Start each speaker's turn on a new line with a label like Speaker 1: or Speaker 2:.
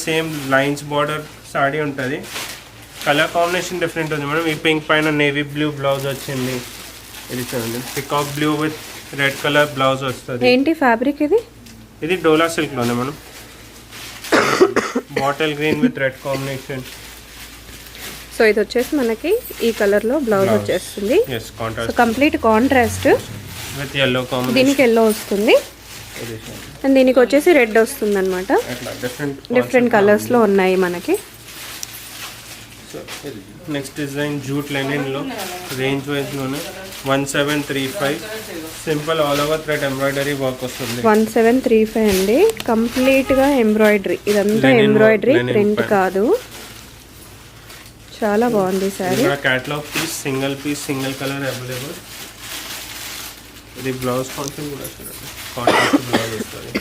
Speaker 1: Same lines border sari ఉంటుంది. Colour combination different ఉంది madam. ఈ పింక్ పైన నేవీ బ్లూ బ్లౌజ్ వచ్చింది. ఇది చూడండి, peacock blue with red colour blouse వస్తుంది.
Speaker 2: ఏంటి ఫ్యాబ్రిక్ ఇది?
Speaker 1: ఇది డోలా సిల్క్లోనే మనం. Bottle green with red combination.
Speaker 2: So ఇది వచ్చేసి మనకి ఈ కలర్లో బ్లౌజ్ వచ్చేస్తుంది.
Speaker 1: yes contrast.
Speaker 2: So complete contrast
Speaker 1: with yellow combination.
Speaker 2: దీనికి ఎల్లో వస్తుంది అండ్ దీనికి వచ్చేసి రెడ్ వస్తుంది అనమాట. డిఫరెంట్ కలర్స్లో ఉన్నాయి మనకి.
Speaker 1: నెక్స్ట్ డిజైన్ జూట్ లెనిన్లో రేంజ్ వైజ్లోనే 1735 simple all over thread embroidery work వస్తుంది.
Speaker 2: 1735 అండి. కంప్లీట్గా ఎంబ్రాయిడరీ, ఇదంతా ఎంబ్రాయిడరీ, ప్రింట్ కాదు. చాలా బాగుంది sari.
Speaker 1: Catalogue piece single colour available. ఇది బ్లౌజ్ కాన్సెప్ట్ కూడా చూడండి, కాంట్రాస్ట్ బ్లౌజ్ వస్తుంది.